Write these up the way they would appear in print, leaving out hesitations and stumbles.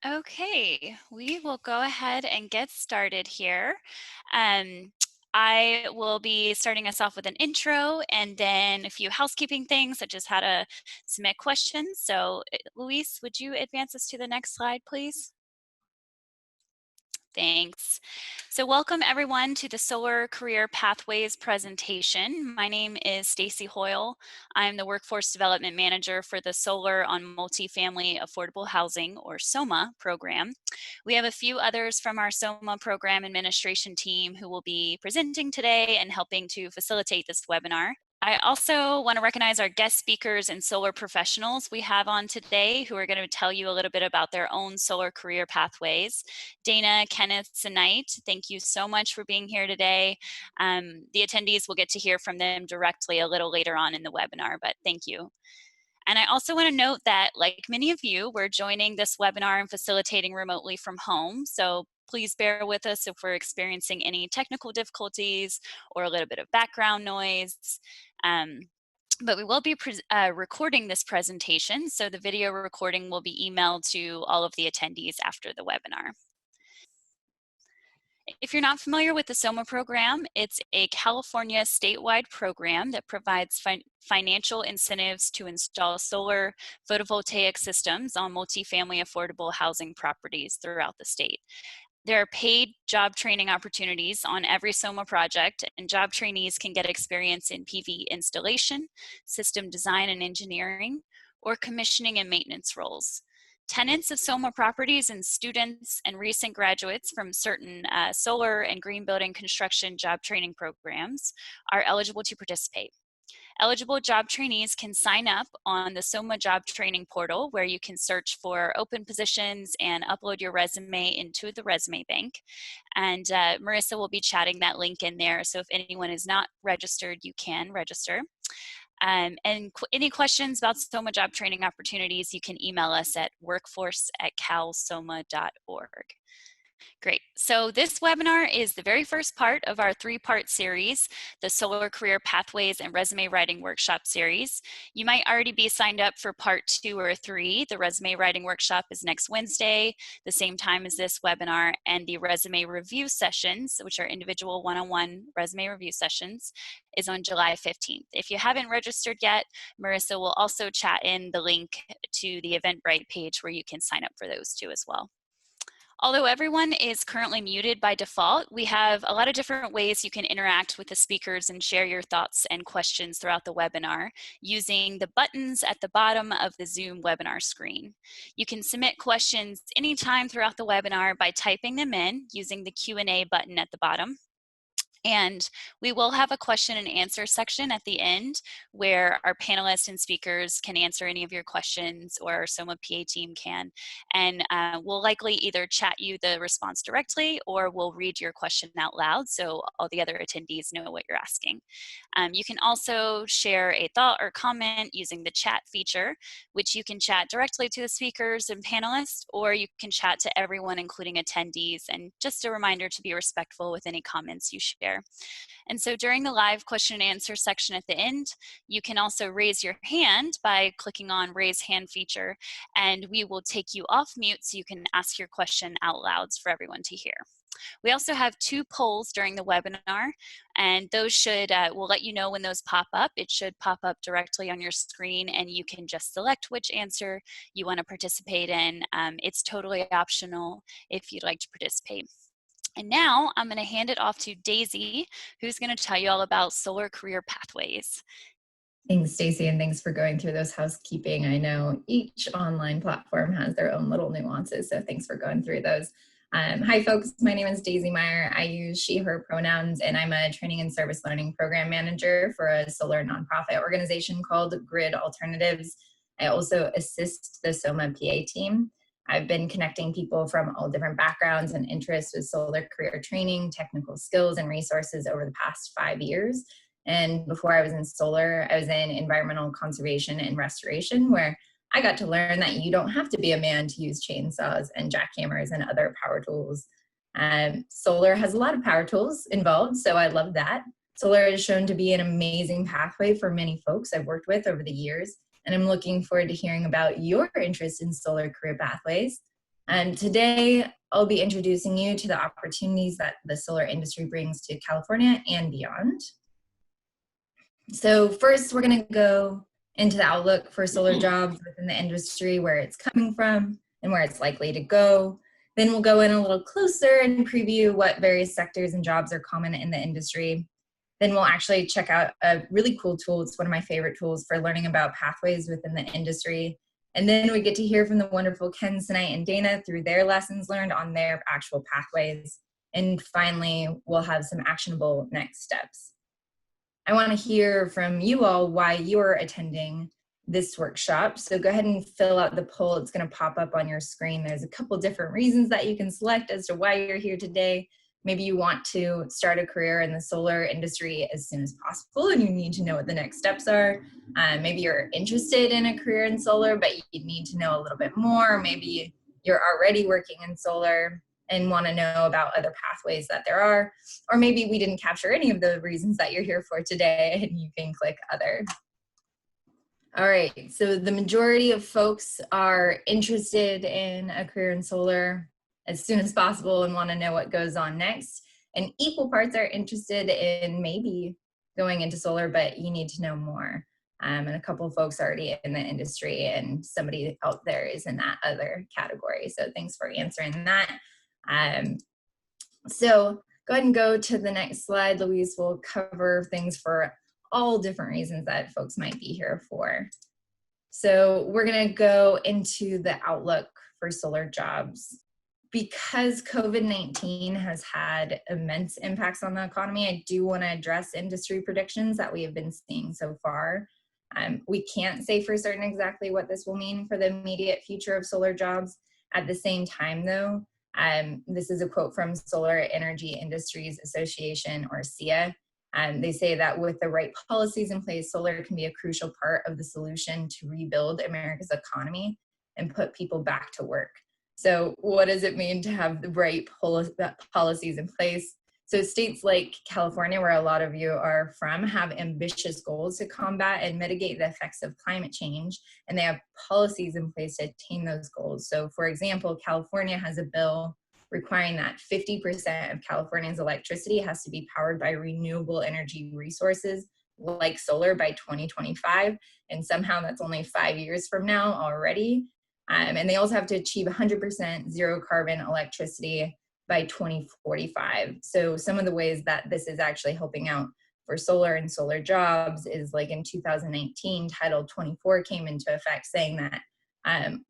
Okay, we will go ahead and get started here. Um, I will be starting us off with an intro and then a few housekeeping things, such as how to submit questions. So, Luis, would you advance us to the next slide, please? Thanks. So welcome everyone to the Solar Career Pathways presentation. My name is Stacy Hoyle. I'm the Workforce Development Manager for the Solar on Multifamily Affordable Housing, or SOMAH program. We have a few others from our SOMAH program administration team who will be presenting today and helping to facilitate this webinar. I also want to recognize our guest speakers and solar professionals we have on today who are going to tell you a little bit about their own solar career pathways. Dana, Kenneth, and Knight, thank you so much for being here today. The attendees will get to hear from them directly a little later on in the webinar, but thank you. And I also want to note that, like many of you, we're joining this webinar and facilitating remotely from home. So please bear with us if we're experiencing any technical difficulties or a little bit of background noise. But we will be recording this presentation, so the video recording will be emailed to all of the attendees after the webinar. If you're not familiar with the SOMAH program, it's a California statewide program that provides financial incentives to install solar photovoltaic systems on multifamily affordable housing properties throughout the state. There are paid job training opportunities on every SOMAH project, and job trainees can get experience in PV installation, system design and engineering, or commissioning and maintenance roles. Tenants of SOMAH properties and students and recent graduates from certain solar and green building construction job training programs are eligible to participate. Eligible job trainees can sign up on the SOMAH job training portal, where you can search for open positions and upload your resume into the resume bank. And Marissa will be chatting that link in there. So if anyone is not registered, you can register. And any questions about SOMAH job training opportunities, you can email us at workforce@calsomah.org. Great. So this webinar is the very first part of our three-part series, the Solar Career Pathways and Resume Writing Workshop series. You might already be signed up for part 2 or 3. The Resume Writing Workshop is next Wednesday, the same time as this webinar, and the Resume Review Sessions, which are individual one-on-one resume review sessions, is on July 15th. If you haven't registered yet, Marissa will also chat in the link to the Eventbrite page where you can sign up for those two as well. Although everyone is currently muted by default, we have a lot of different ways you can interact with the speakers and share your thoughts and questions throughout the webinar using the buttons at the bottom of the Zoom webinar screen. You can submit questions anytime throughout the webinar by typing them in using the Q&A button at the bottom. And we will have a question and answer section at the end where our panelists and speakers can answer any of your questions, or our SOMAH PA team can. And we'll likely either chat you the response directly, or we'll read your question out loud so all the other attendees know what you're asking. You can also share a thought or comment using the chat feature, which you can chat directly to the speakers and panelists, or you can chat to everyone, including attendees. And just a reminder to be respectful with any comments you share. And so during the live question and answer section at the end, you can also raise your hand by clicking on raise hand feature, and we will take you off mute so you can ask your question out loud for everyone to hear. We also have 2 polls during the webinar, and those will let you know when those pop up. It should pop up directly on your screen, and you can just select which answer you want to participate in. It's totally optional if you'd like to participate. And now I'm going to hand it off to Daisy, who's going to tell you all about solar career pathways. Thanks, Stacy, and thanks for going through those housekeeping. I know each online platform has their own little nuances, so thanks for going through those. Hi, folks. My name is Daisy Meyer. I use she, her pronouns, and I'm a training and service learning program manager for a solar nonprofit organization called Grid Alternatives. I also assist the SOMAH PA team. I've been connecting people from all different backgrounds and interests with solar career training, technical skills, and resources over the past 5 years. And before I was in solar, I was in environmental conservation and restoration, where I got to learn that you don't have to be a man to use chainsaws and jackhammers and other power tools. Solar has a lot of power tools involved, so I love that. Solar is shown to be an amazing pathway for many folks I've worked with over the years, and I'm looking forward to hearing about your interest in solar career pathways. And today I'll be introducing you to the opportunities that the solar industry brings to California and beyond. So first, we're going to go into the outlook for solar jobs within the industry, where it's coming from and where it's likely to go. Then we'll go in a little closer and preview what various sectors and jobs are common in the industry. Then we'll actually check out a really cool tool. It's one of my favorite tools for learning about pathways within the industry. And then we get to hear from the wonderful Ken, Sinai, and Dana through their lessons learned on their actual pathways. And finally, we'll have some actionable next steps. I want to hear from you all why you're attending this workshop. So go ahead and fill out the poll. It's going to pop up on your screen. There's a couple different reasons that you can select as to why you're here today. Maybe you want to start a career in the solar industry as soon as possible and you need to know what the next steps are. Maybe you're interested in a career in solar, but you need to know a little bit more. Maybe you're already working in solar and want to know about other pathways that there are. Or maybe we didn't capture any of the reasons that you're here for today and you can click other. All right, so the majority of folks are interested in a career in solar as soon as possible and want to know what goes on next. And equal parts are interested in maybe going into solar, but you need to know more. And a couple of folks already in the industry and somebody out there is in that other category. So thanks for answering that. So go ahead and go to the next slide. Louise will cover things for all different reasons that folks might be here for. So we're going to go into the outlook for solar jobs. Because COVID-19 has had immense impacts on the economy, I do want to address industry predictions that we have been seeing so far. We can't say for certain exactly what this will mean for the immediate future of solar jobs. At the same time, though, this is a quote from Solar Energy Industries Association, or SEIA. They say that with the right policies in place, solar can be a crucial part of the solution to rebuild America's economy and put people back to work. So what does it mean to have the right policies in place? So states like California, where a lot of you are from, have ambitious goals to combat and mitigate the effects of climate change, and they have policies in place to attain those goals. So for example, California has a bill requiring that 50% of California's electricity has to be powered by renewable energy resources like solar by 2025, and somehow that's only 5 years from now already. And they also have to achieve 100% zero carbon electricity by 2045. So some of the ways that this is actually helping out for solar and solar jobs is, like in 2019, Title 24 came into effect saying that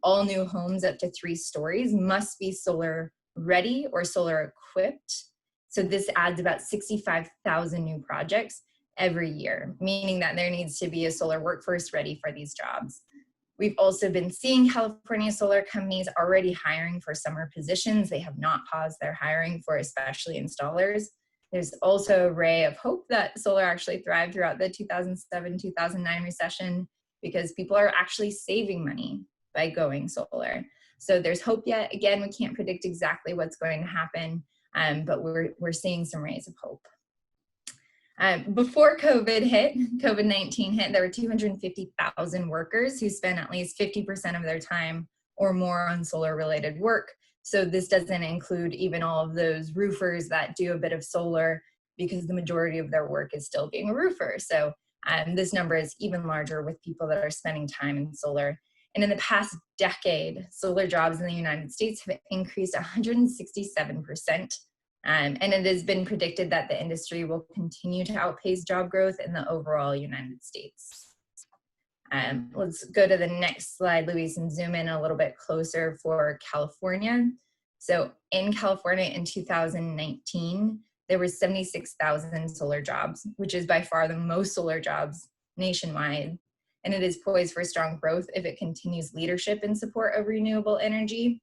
all new homes up to 3 stories must be solar ready or solar equipped. So this adds about 65,000 new projects every year, meaning that there needs to be a solar workforce ready for these jobs. We've also been seeing California solar companies already hiring for summer positions. They have not paused their hiring for especially installers. There's also a ray of hope that solar actually thrived throughout the 2007-2009 recession because people are actually saving money by going solar. So there's hope yet. Again, we can't predict exactly what's going to happen, but we're seeing some rays of hope. Before COVID-19 hit, there were 250,000 workers who spent at least 50% of their time or more on solar-related work. So this doesn't include even all of those roofers that do a bit of solar, because the majority of their work is still being a roofer. So this number is even larger with people that are spending time in solar. And in the past decade, solar jobs in the United States have increased 167%. And it has been predicted that the industry will continue to outpace job growth in the overall United States. Let's go to the next slide, Louise, and zoom in a little bit closer for California. So in California in 2019, there were 76,000 solar jobs, which is by far the most solar jobs nationwide. And it is poised for strong growth if it continues leadership in support of renewable energy.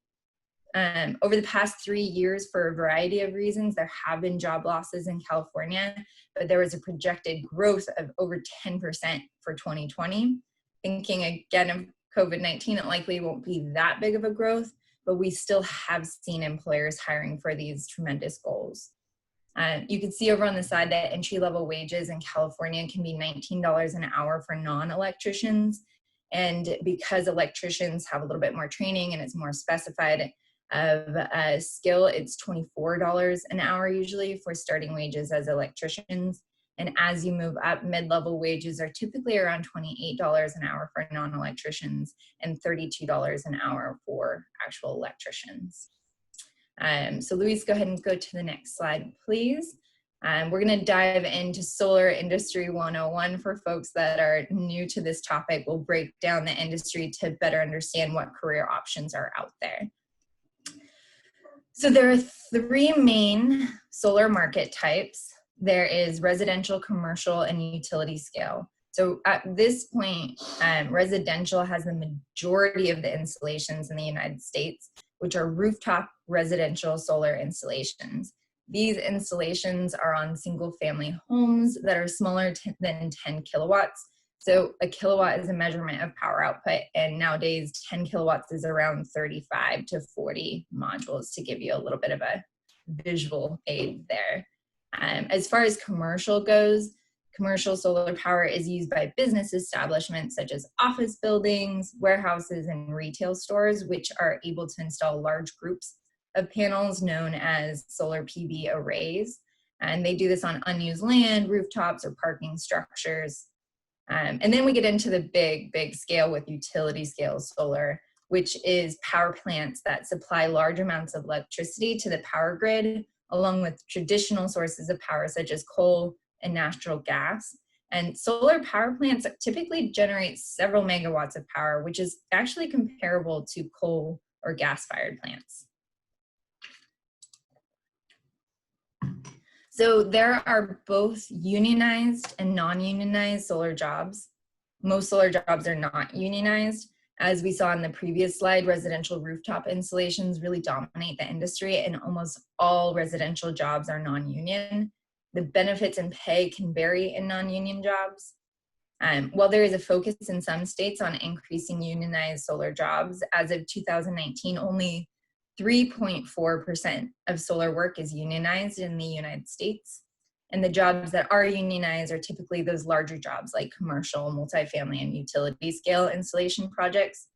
Over the past 3 years, for a variety of reasons, there have been job losses in California, but there was a projected growth of over 10% for 2020. Thinking again of COVID-19, it likely won't be that big of a growth, but we still have seen employers hiring for these tremendous goals. You can see over on the side that entry-level wages in California can be $19 an hour for non-electricians. And because electricians have a little bit more training and it's more specified, of skill, it's $24 an hour usually for starting wages as electricians. And as you move up, mid-level wages are typically around $28 an hour for non-electricians and $32 an hour for actual electricians. So Louise, go ahead and go to the next slide, please. We're going to dive into Solar Industry 101 for folks that are new to this topic. We'll break down the industry to better understand what career options are out there. So there are three main solar market types. There is residential, commercial, and utility scale. So at this point, residential has the majority of the installations in the United States, which are rooftop residential solar installations. These installations are on single family homes that are smaller than 10 kilowatts. So a kilowatt is a measurement of power output, and nowadays 10 kilowatts is around 35 to 40 modules, to give you a little bit of a visual aid there. As far as commercial goes, commercial solar power is used by business establishments such as office buildings, warehouses, and retail stores, which are able to install large groups of panels known as solar PV arrays. And they do this on unused land, rooftops, or parking structures. And then we get into the big scale with utility scale solar, which is power plants that supply large amounts of electricity to the power grid, along with traditional sources of power such as coal and natural gas. And solar power plants typically generate several megawatts of power, which is actually comparable to coal or gas-fired plants. So there are both unionized and non-unionized solar jobs. Most solar jobs are not unionized. As we saw in the previous slide, residential rooftop installations really dominate the industry, and almost all residential jobs are non-union. The benefits and pay can vary in non-union jobs. While there is a focus in some states on increasing unionized solar jobs, as of 2019, only 3.4% of solar work is unionized in the United States. And the jobs that are unionized are typically those larger jobs like commercial, multifamily, and utility scale installation projects.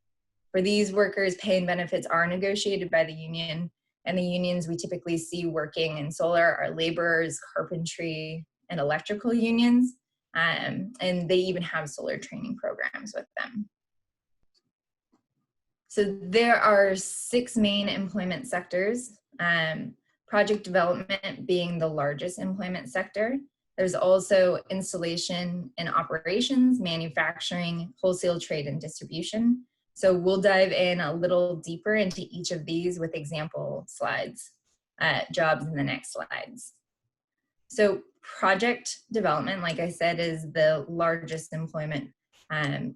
For these workers, pay and benefits are negotiated by the union, and the unions we typically see working in solar are laborers, carpentry, and electrical unions. And they even have solar training programs with them. So there are 6 main employment sectors, project development being the largest employment sector. There's also installation and operations, manufacturing, wholesale trade, and distribution. So we'll dive in a little deeper into each of these with example slides, jobs in the next slides. So project development, like I said, is the largest employment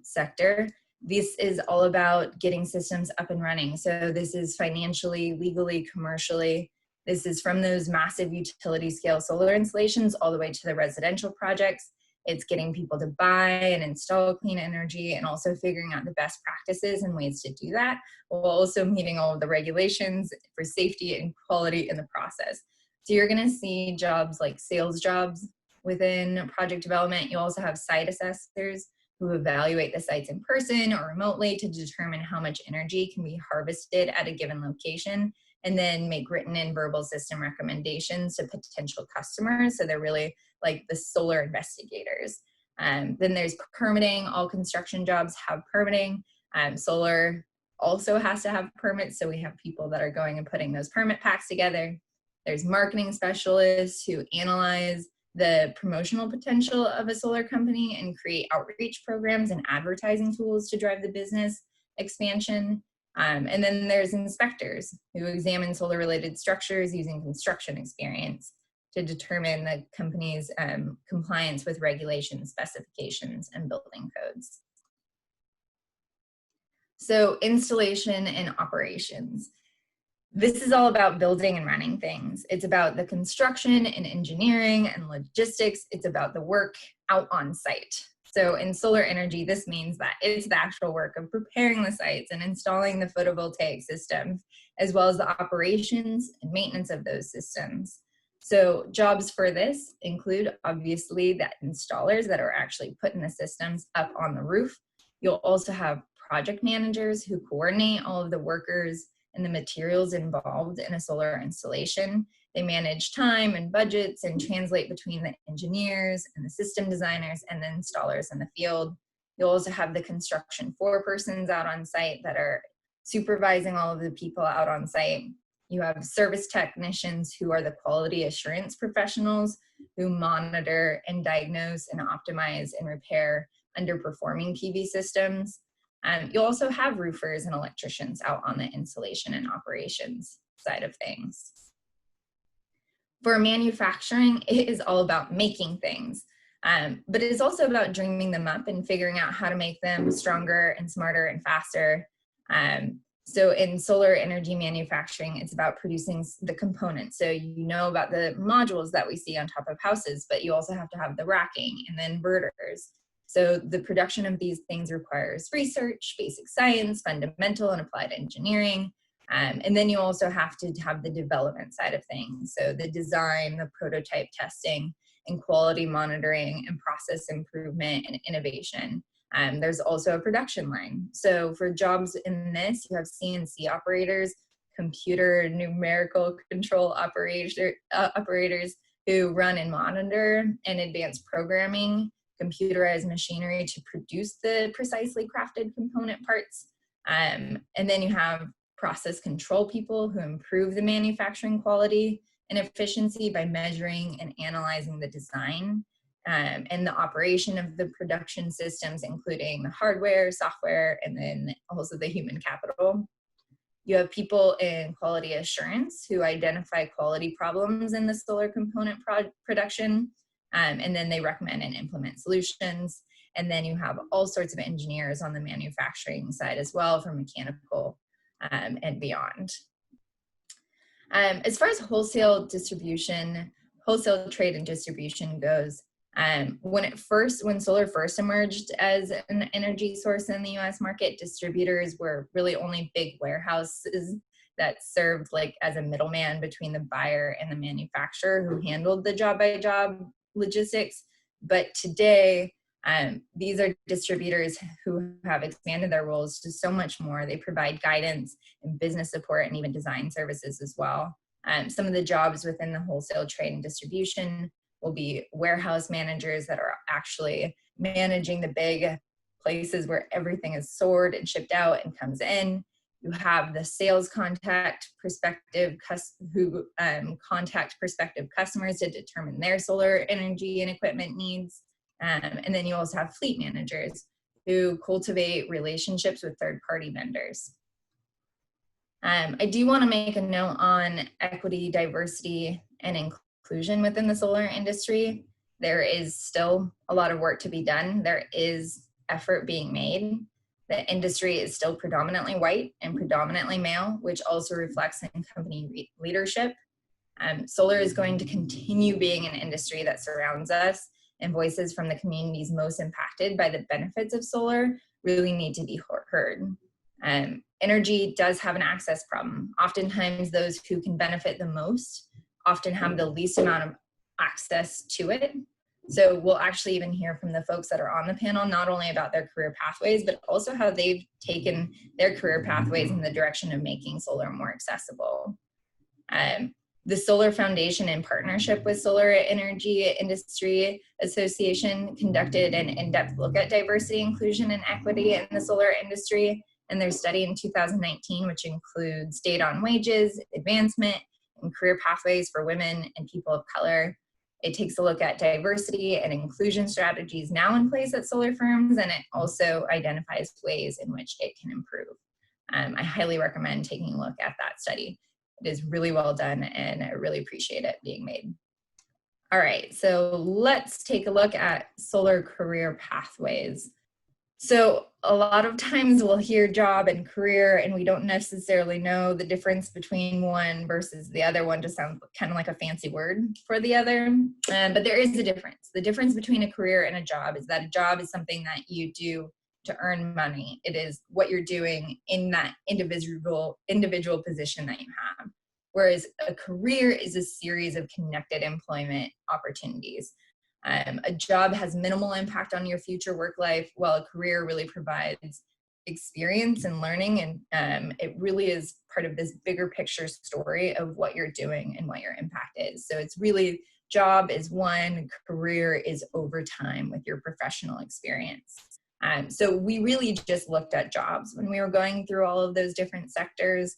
sector. This is all about getting systems up and running. So this is financially, legally, commercially. This is from those massive utility scale solar installations all the way to the residential projects. It's getting people to buy and install clean energy, and also figuring out the best practices and ways to do that, while also meeting all of the regulations for safety and quality in the process. So you're gonna see jobs like sales jobs within project development. You also have site assessors who evaluate the sites in person or remotely to determine how much energy can be harvested at a given location, and then make written and verbal system recommendations to potential customers. So they're really like the solar investigators. Then there's permitting. All construction jobs have permitting. Solar also has to have permits, so we have people that are going and putting those permit packs together. There's marketing specialists who analyze the promotional potential of a solar company and create outreach programs and advertising tools to drive the business expansion. And then there's inspectors who examine solar related structures using construction experience to determine the company's compliance with regulations, specifications, and building codes. So installation and operations. This is all about building and running things. It's about the construction and engineering and logistics. It's about the work out on site. So in solar energy, this means that it's the actual work of preparing the sites and installing the photovoltaic systems, as well as the operations and maintenance of those systems. So jobs for this include, obviously, the installers that are actually putting the systems up on the roof. You'll also have project managers who coordinate all of the workers and the materials involved in a solar installation. They manage time and budgets and translate between the engineers and the system designers and the installers in the field. You'll also have the construction forepersons out on site that are supervising all of the people out on site. You have service technicians who are the quality assurance professionals who monitor and diagnose and optimize and repair underperforming PV systems. You'll also have roofers and electricians out on the installation and operations side of things. For manufacturing, it is all about making things, but it is also about dreaming them up and figuring out how to make them stronger and smarter and faster. So in solar energy manufacturing, it's about producing the components. So you know about the modules that we see on top of houses, but you also have to have the racking and the inverters. So the production of these things requires research, basic science, fundamental and applied engineering. And then you also have to have the development side of things. So the design, the prototype testing, and quality monitoring and process improvement and innovation. There's also a production line. So for jobs in this, you have CNC operators, computer numerical control operators who run and monitor and advanced programming, computerized machinery to produce the precisely crafted component parts. And then you have process control people who improve the manufacturing quality and efficiency by measuring and analyzing the design and the operation of the production systems, including the hardware, software, and then also the human capital. You have people in quality assurance who identify quality problems in the solar component production, and then they recommend and implement solutions. And then you have all sorts of engineers on the manufacturing side as well, for mechanical and beyond. As far as wholesale trade and distribution goes, when solar first emerged as an energy source in the US market, distributors were really only big warehouses that served like as a middleman between the buyer and the manufacturer who handled the job by job logistics. But today, these are distributors who have expanded their roles to so much more. They provide guidance and business support and even design services as well. Some of the jobs within the wholesale trade and distribution will be warehouse managers that are actually managing the big places where everything is stored and shipped out and comes in. You have the sales contact prospective customers to determine their solar energy and equipment needs. And then you also have fleet managers who cultivate relationships with third-party vendors. I do want to make a note on equity, diversity, and inclusion within the solar industry. There is still a lot of work to be done. There is effort being made. The industry is still predominantly white and predominantly male, which also reflects in company leadership. Solar is going to continue being an industry that surrounds us, and voices from the communities most impacted by the benefits of solar really need to be heard. Energy does have an access problem. Oftentimes those who can benefit the most often have the least amount of access to it. So we'll actually even hear from the folks that are on the panel, not only about their career pathways, but also how they've taken their career pathways in the direction of making solar more accessible. The Solar Foundation, in partnership with Solar Energy Industry Association, conducted an in-depth look at diversity, inclusion, and equity in the solar industry. And their study in 2019, which includes data on wages, advancement, and career pathways for women and people of color. It takes a look at diversity and inclusion strategies now in place at solar firms, and it also identifies ways in which it can improve. I highly recommend taking a look at that study. It is really well done, and I really appreciate it being made. All right, so let's take a look at solar career pathways. So a lot of times we'll hear job and career, and we don't necessarily know the difference between one versus the other. One just sounds kind of like a fancy word for the other, but there is a difference. The difference between a career and a job is that a job is something that you do to earn money. It is what you're doing in that individual position that you have. Whereas a career is a series of connected employment opportunities. A job has minimal impact on your future work life, while a career really provides experience and learning, and it really is part of this bigger picture story of what you're doing and what your impact is. So it's really, job is one, career is over time with your professional experience. So we really just looked at jobs when we were going through all of those different sectors.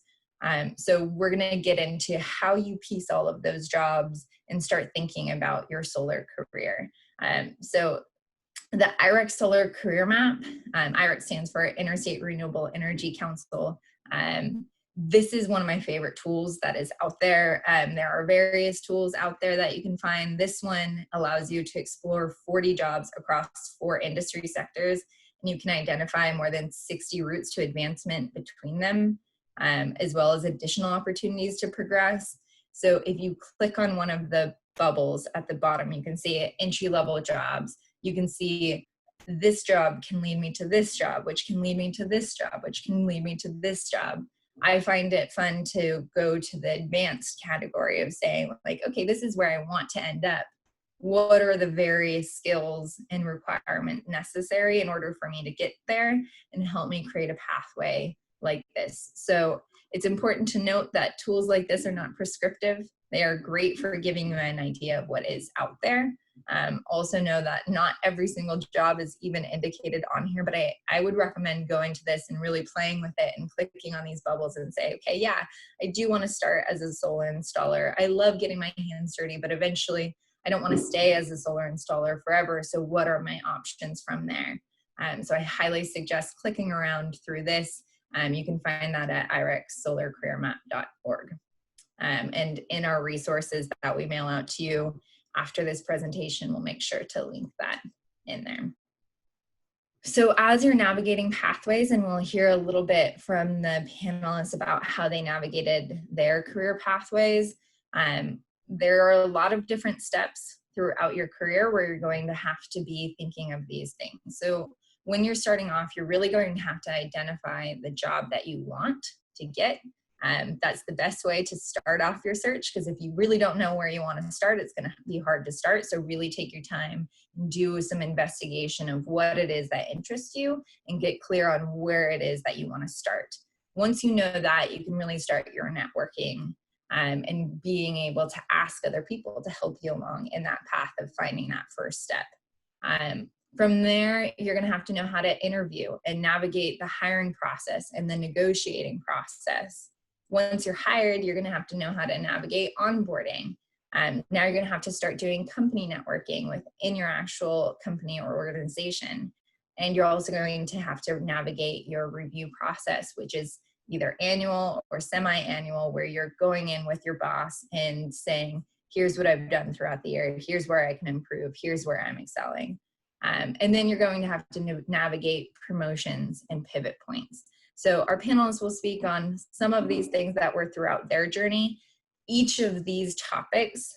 So we're going to get into how you piece all of those jobs and start thinking about your solar career. So the IREC Solar Career Map, IREC stands for Interstate Renewable Energy Council. This is one of my favorite tools that is out there. There are various tools out there that you can find. This one allows you to explore 40 jobs across 4 industry sectors, and you can identify more than 60 routes to advancement between them, as well as additional opportunities to progress. So if you click on one of the bubbles at the bottom, you can see entry-level jobs. You can see this job can lead me to this job, which can lead me to this job, which can lead me to this job. I find it fun to go to the advanced category of saying, like, okay, this is where I want to end up. What are the various skills and requirements necessary in order for me to get there, and help me create a pathway like this? So it's important to note that tools like this are not prescriptive. They are great for giving you an idea of what is out there. Also know that not every single job is even indicated on here, but I would recommend going to this and really playing with it and clicking on these bubbles and say, okay, yeah, I do want to start as a solar installer. I love getting my hands dirty, but eventually I don't want to stay as a solar installer forever. So what are my options from there? So I highly suggest clicking around through this. You can find that at irecsolarcareermap.org. And in our resources that we mail out to you after this presentation, we'll make sure to link that in there. So as you're navigating pathways, and we'll hear a little bit from the panelists about how they navigated their career pathways, there are a lot of different steps throughout your career where you're going to have to be thinking of these things. So when you're starting off, you're really going to have to identify the job that you want to get. That's the best way to start off your search, because if you really don't know where you want to start, it's going to be hard to start. So really take your time and do some investigation of what it is that interests you and get clear on where it is that you want to start. Once you know that, you can really start your networking and being able to ask other people to help you along in that path of finding that first step. From there, you're going to have to know how to interview and navigate the hiring process and the negotiating process. Once you're hired, you're going to have to know how to navigate onboarding. Now you're going to have to start doing company networking within your actual company or organization. And you're also going to have to navigate your review process, which is either annual or semi-annual, where you're going in with your boss and saying, here's what I've done throughout the year, here's where I can improve, here's where I'm excelling. And then you're going to have to navigate promotions and pivot points. So our panelists will speak on some of these things that were throughout their journey. Each of these topics,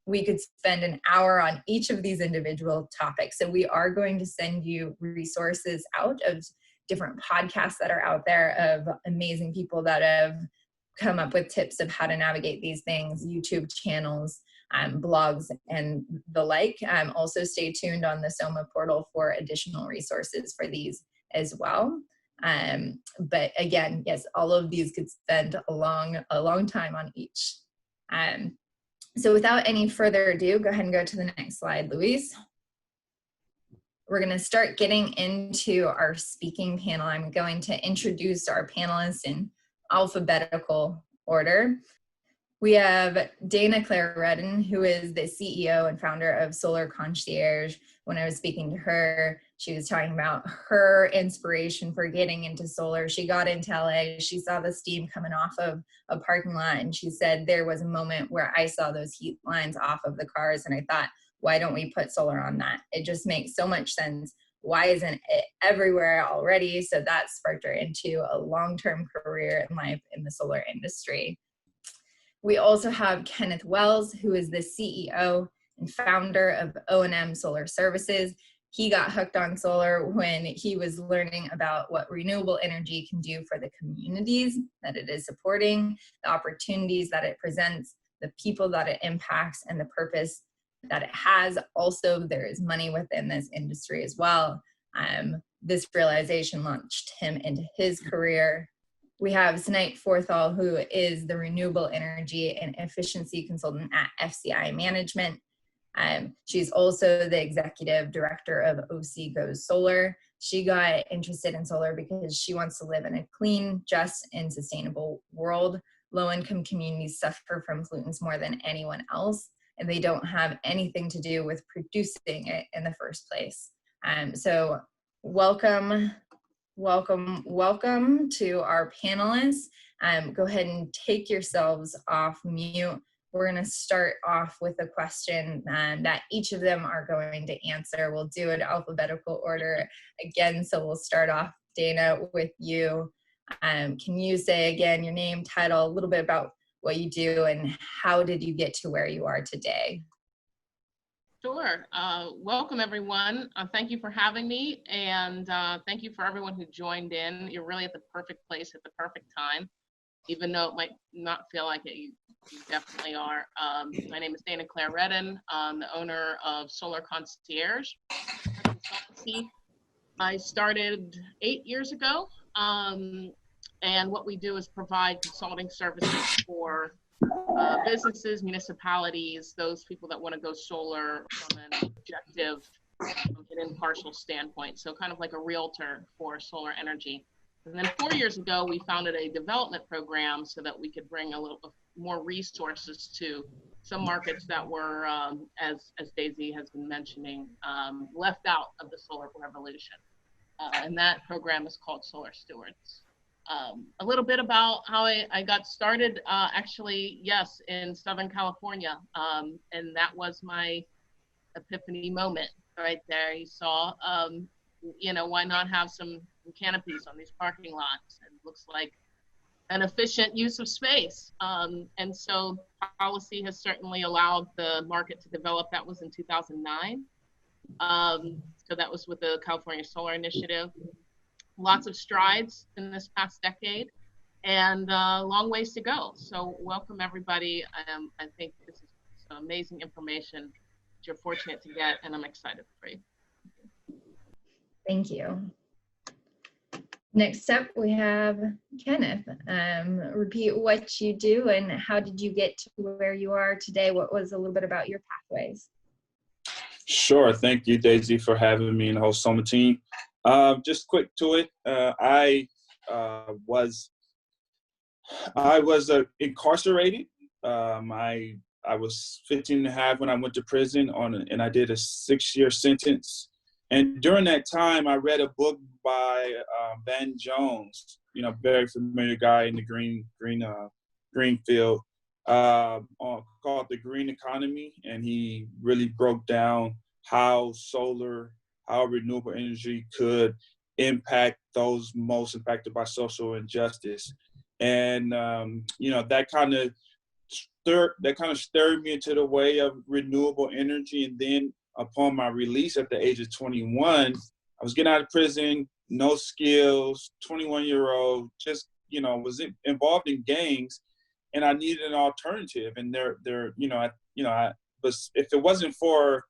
we could spend an hour on each of these individual topics. So we are going to send you resources out of different podcasts that are out there of amazing people that have come up with tips of how to navigate these things, YouTube channels, blogs, and the like. Also stay tuned on the SOMAH portal for additional resources for these as well. But again, yes, all of these could spend a long time on each. So without any further ado, go ahead and go to the next slide, Louise. We're going to start getting into our speaking panel. I'm going to introduce our panelists in alphabetical order. We have Clara Redden, who is the CEO and founder of Solar Concierge. When I was speaking to her, she was talking about her inspiration for getting into solar. She got into LA, she saw the steam coming off of a parking lot, and she said, there was a moment where I saw those heat lines off of the cars, and I thought, why don't we put solar on that? It just makes so much sense. Why isn't it everywhere already? So that sparked her into a long-term career in life in the solar industry. We also have Kenneth Wells, who is the CEO and founder of O&M Solar Services. He got hooked on solar when he was learning about what renewable energy can do for the communities that it is supporting, the opportunities that it presents, the people that it impacts, and the purpose that it has. Also, there is money within this industry as well. this realization launched him into his career. We have Snipe Forthall, who is the renewable energy and efficiency consultant at FCI Management. She's also the executive director of OC Goes Solar. She got interested in solar because she wants to live in a clean, just, and sustainable world. Low-income communities suffer from pollutants more than anyone else, and they don't have anything to do with producing it in the first place. So welcome to our panelists. Go ahead and take yourselves off mute. We're going to start off with a question that each of them are going to answer. We'll do it alphabetical order again. So we'll start off, Dana, with you. Can you say again your name, title, a little bit about what you do, and how did you get to where you are today? Sure. Welcome, everyone. Thank you for having me, and thank you for everyone who joined in. You're really at the perfect place at the perfect time, even though it might not feel like it. You definitely are. My name is Clara Redden. I'm the owner of Solar Concierge Consultancy. I started 8 years ago, and what we do is provide consulting services for businesses, municipalities, those people that want to go solar from an objective and impartial standpoint. So kind of like a realtor for solar energy. And then 4 years ago, we founded a development program so that we could bring a little more resources to some markets that were, as Daisy has been mentioning, left out of the solar revolution. And that program is called Solar Stewards. A little bit about how I got started, actually, yes, in Southern California. And that was my epiphany moment right there. You saw, why not have some canopies on these parking lots? And it looks like an efficient use of space. And so policy has certainly allowed the market to develop. That was in 2009. So that was with the California Solar Initiative. Lots of strides in this past decade, and long ways to go. So welcome, everybody. I think this is some amazing information that you're fortunate to get, and I'm excited for you. Thank you. Next up, we have Kenneth. Repeat what you do and how did you get to where you are today? What was a little bit about your pathways? Sure. Thank you, Daisy, for having me and the whole SOMAH team. Just quick to it. I was incarcerated. I was 15 and a half when I went to prison and I did a 6-year sentence. And during that time, I read a book by Ben Jones, very familiar guy in the green field, called The Green Economy. And he really broke down how renewable energy could impact those most impacted by social injustice. And, that kind of stirred me into the way of renewable energy. And then upon my release at the age of 21, I was getting out of prison, no skills, 21-year-old, just, was involved in gangs, and I needed an alternative. And but if it wasn't for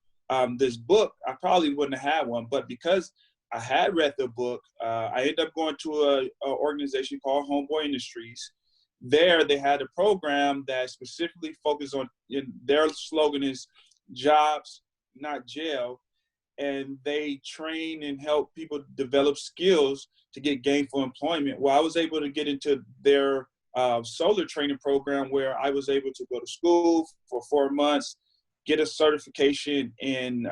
this book, I probably wouldn't have had one. But because I had read the book, I ended up going to an organization called Homeboy Industries. There, they had a program that specifically focused on, their slogan is jobs, not jail. And they train and help people develop skills to get gainful employment. Well, I was able to get into their solar training program, where I was able to go to school for 4 months, get a certification in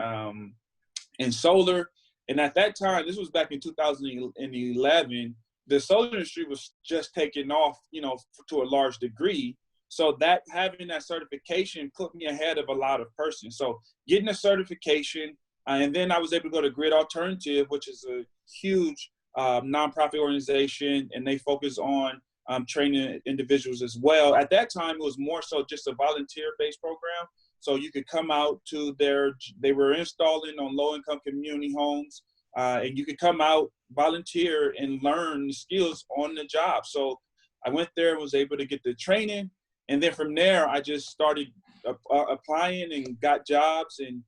solar. And at that time, this was back in 2011, the solar industry was just taking off, to a large degree. So that having that certification put me ahead of a lot of persons. So getting a certification, and then I was able to go to Grid Alternative, which is a huge nonprofit organization, and they focus on training individuals as well. At that time, it was more so just a volunteer-based program. So you could come out to they were installing on low-income community homes, and you could come out, volunteer, and learn skills on the job. So I went there and was able to get the training. And then from there, I just started applying and got jobs. And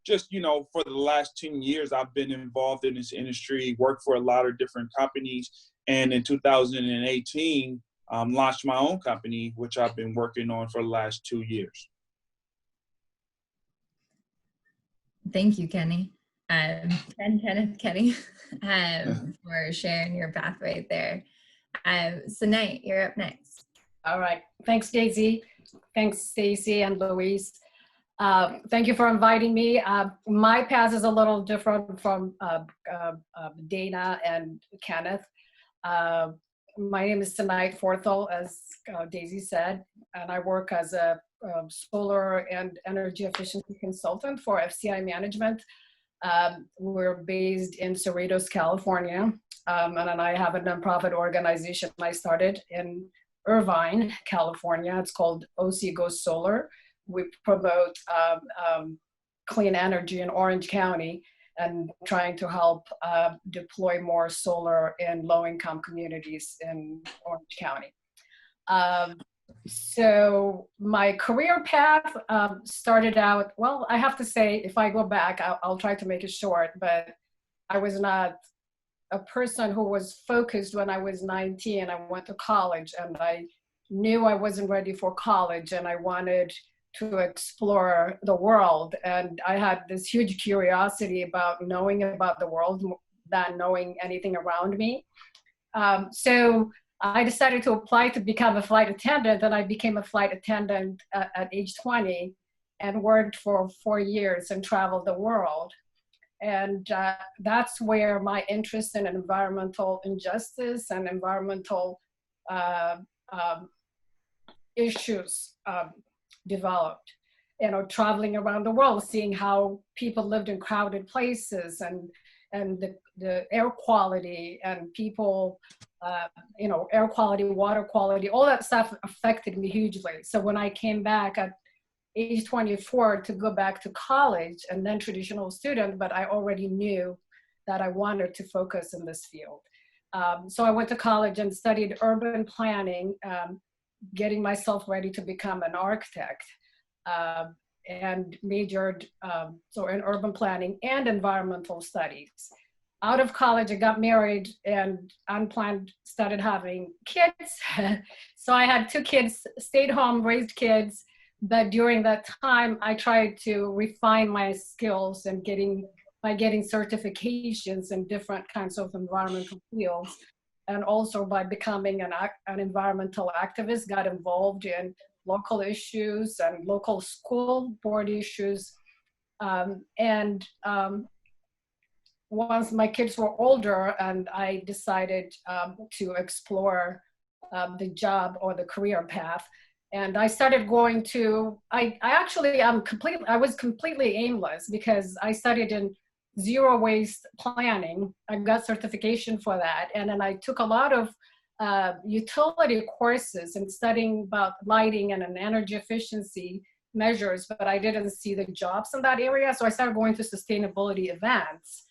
just, for the last 10 years, I've been involved in this industry, worked for a lot of different companies. And in 2018, launched my own company, which I've been working on for the last 2 years. Thank you, Kenny. Kenny, for sharing your pathway there. So Nate, you're up next. All right. Thanks, Daisy. Thanks, Stacy and Louise. Thank you for inviting me. My path is a little different from Dana and Kenneth. My name is Tanite Forthel, as Daisy said, and I work as a solar and energy efficiency consultant for FCI Management. We're based in Cerritos, California, and then I have a nonprofit organization I started in Irvine, California. It's called OC Goes Solar. We promote clean energy in Orange County and trying to help deploy more solar in low-income communities in Orange County. So my career path started out, well, I have to say, if I go back, I'll try to make it short, but I was not a person who was focused when I was 19. I went to college and I knew I wasn't ready for college and I wanted to explore the world. And I had this huge curiosity about knowing about the world than knowing anything around me. So I decided to apply to become a flight attendant, and I became a flight attendant at age 20 and worked for 4 years and traveled the world. And that's where my interest in environmental injustice and environmental issues developed. Traveling around the world, seeing how people lived in crowded places and the air quality and people, air quality, water quality, all that stuff affected me hugely. So when I came back at age 24 to go back to college and then traditional student, but I already knew that I wanted to focus in this field. So I went to college and studied urban planning, getting myself ready to become an architect, and majored in urban planning and environmental studies. Out of college, I got married and unplanned started having kids. So I had 2 kids, stayed home, raised kids. But during that time, I tried to refine my skills and by getting certifications in different kinds of environmental fields, and also by becoming an environmental activist, got involved in local issues and local school board issues. Once my kids were older and I decided to explore the job or the career path, and I started going to, I was completely aimless because I studied in zero waste planning. I got certification for that. And then I took a lot of utility courses and studying about lighting and energy efficiency measures, but I didn't see the jobs in that area. So I started going to sustainability events.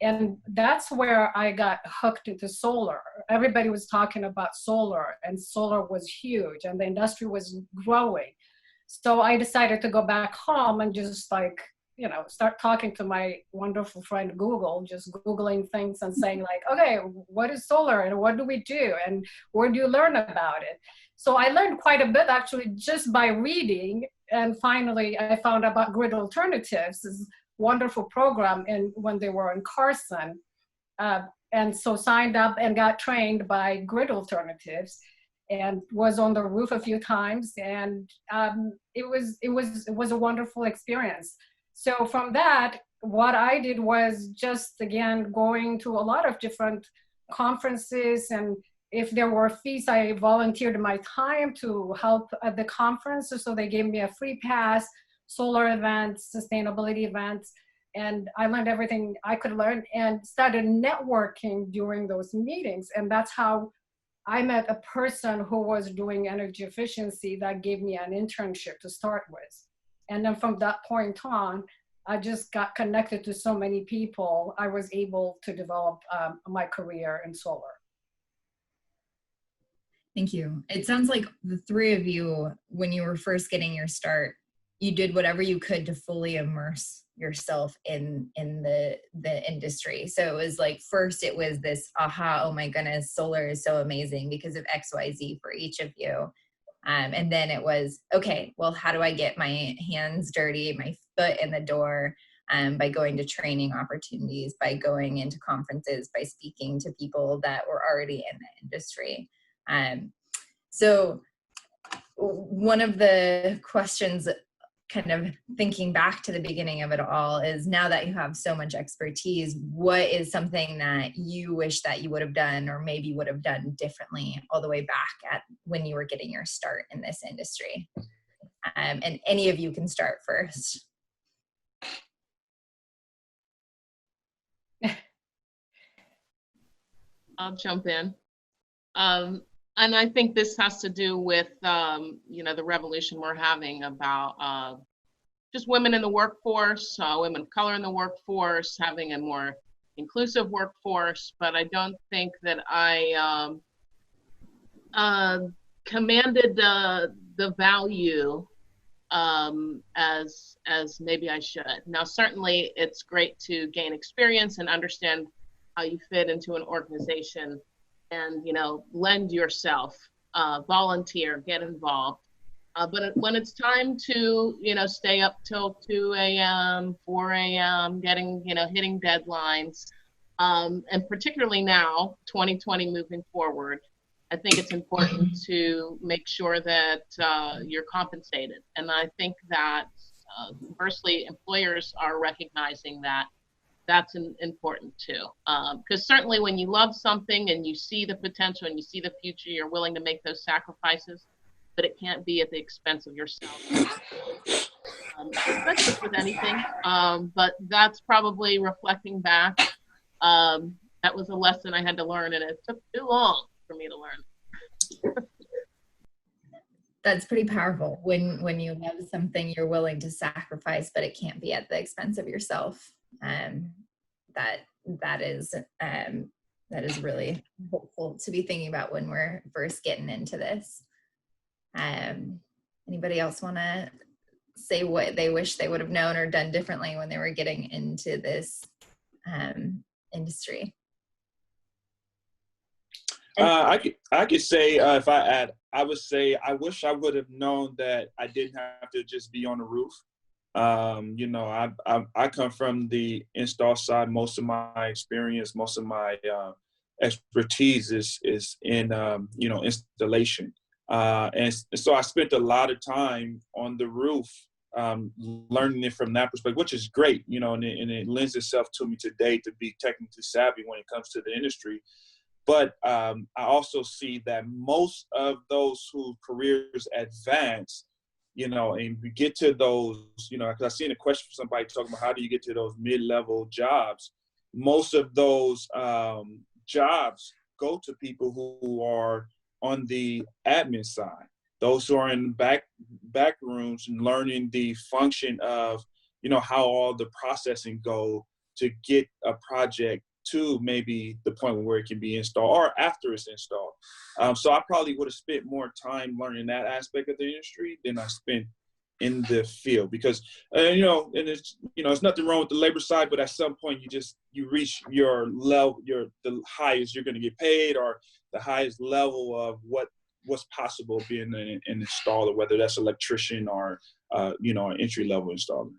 And that's where I got hooked into solar. Everybody was talking about solar, and solar was huge, and the industry was growing. So I decided to go back home and just start talking to my wonderful friend Google, just Googling things and saying okay, what is solar and what do we do and where do you learn about it? So I learned quite a bit actually just by reading. And finally, I found out about Grid Alternatives, this wonderful program when they were in Carson. And so signed up and got trained by Grid Alternatives and was on the roof a few times. And it was a wonderful experience. So from that, what I did was just, again, going to a lot of different conferences, and if there were fees, I volunteered my time to help at the conferences. So they gave me a free pass, solar events, sustainability events, and I learned everything I could learn and started networking during those meetings. And that's how I met a person who was doing energy efficiency that gave me an internship to start with. And then from that point on, I just got connected to so many people. I was able to develop my career in solar. Thank you. It sounds like the 3 of you, when you were first getting your start, you did whatever you could to fully immerse yourself in the industry. So it was like, first it was this aha, oh my goodness, solar is so amazing because of XYZ for each of you. And then it was, okay, well, how do I get my hands dirty, my foot in the door, by going to training opportunities, by going into conferences, by speaking to people that were already in the industry. So one of the questions, kind of thinking back to the beginning of it all, is now that you have so much expertise, what is something that you wish that you would have done or maybe would have done differently all the way back at when you were getting your start in this industry? And any of you can start first. I'll jump in. And I think this has to do with, the revolution we're having about just women in the workforce, women of color in the workforce, having a more inclusive workforce. But I don't think that I commanded the value as maybe I should. Now, certainly it's great to gain experience and understand how you fit into an organization and, lend yourself, volunteer, get involved. But when it's time to, stay up till 2 a.m., 4 a.m., hitting deadlines, and particularly now, 2020 moving forward, I think it's important to make sure that you're compensated. And I think that conversely, employers are recognizing that that's important too. Because certainly when you love something and you see the potential and you see the future, you're willing to make those sacrifices, but it can't be at the expense of yourself, especially with anything. But that's probably reflecting back. That was a lesson I had to learn, and it took too long for me to learn. That's pretty powerful. When you love something, you're willing to sacrifice, but it can't be at the expense of yourself. That is really hopeful to be thinking about when we're first getting into this. Anybody else want to say what they wish they would have known or done differently when they were getting into this industry? I could say, if I add, I would say I wish I would have known that I didn't have to just be on the roof. I come from the install side. Most of my experience, most of my expertise is in installation, and so I spent a lot of time on the roof, learning it from that perspective, which is great, and it lends itself to me today to be technically savvy when it comes to the industry. But I also see that most of those whose careers advance, and we get to those, because I seen a question from somebody talking about how do you get to those mid-level jobs. Most of those jobs go to people who are on the admin side, those who are in back rooms and learning the function of, how all the processing go to get a project to maybe the point where it can be installed or after it's installed. So I probably would have spent more time learning that aspect of the industry than I spent in the field, because, and it's nothing wrong with the labor side, but at some point you reach your level, the highest you're going to get paid, or the highest level of what's possible being an installer, whether that's electrician or, an entry-level installer.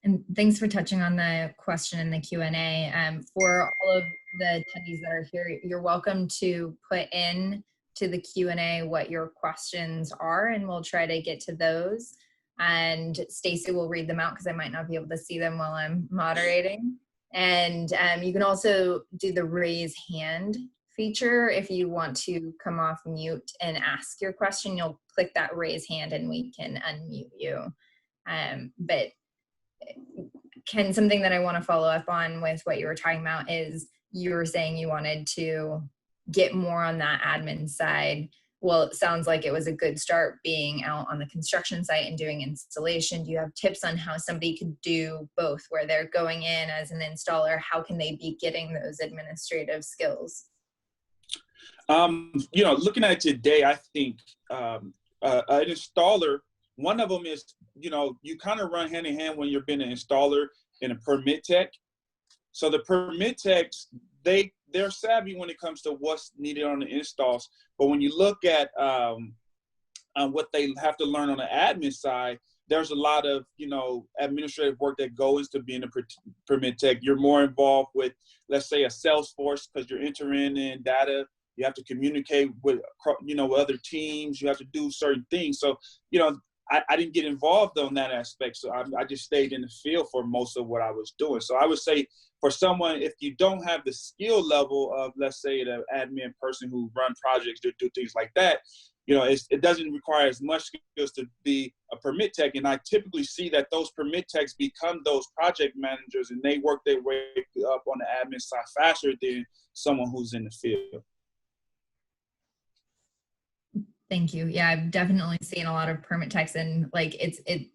And thanks for touching on the question in the Q&A. For all of the attendees that are here, you're welcome to put in to the Q&A what your questions are, and we'll try to get to those. And Stacy will read them out because I might not be able to see them while I'm moderating. And you can also do the raise hand feature. If you want to come off mute and ask your question, you'll click that raise hand and we can unmute you. But Ken, something that I want to follow up on with what you were talking about is you were saying you wanted to get more on that admin side. Well, it sounds like it was a good start being out on the construction site and doing installation. Do you have tips on how somebody could do both, where they're going in as an installer? How can they be getting those administrative skills? Looking at it today, I think an installer One of them is, you kind of run hand in hand when you're being an installer and a permit tech. So the permit techs, they're savvy when it comes to what's needed on the installs. But when you look at what they have to learn on the admin side, there's a lot of, administrative work that goes into being a permit tech. You're more involved with, let's say, a Salesforce, because you're entering in data. You have to communicate with, with other teams. You have to do certain things. So, I didn't get involved on that aspect. So I just stayed in the field for most of what I was doing. So I would say for someone, if you don't have the skill level of, let's say, the admin person who run projects, do things like that, it doesn't require as much skills to be a permit tech. And I typically see that those permit techs become those project managers, and they work their way up on the admin side faster than someone who's in the field. Thank you. Yeah, I've definitely seen a lot of permit techs, and like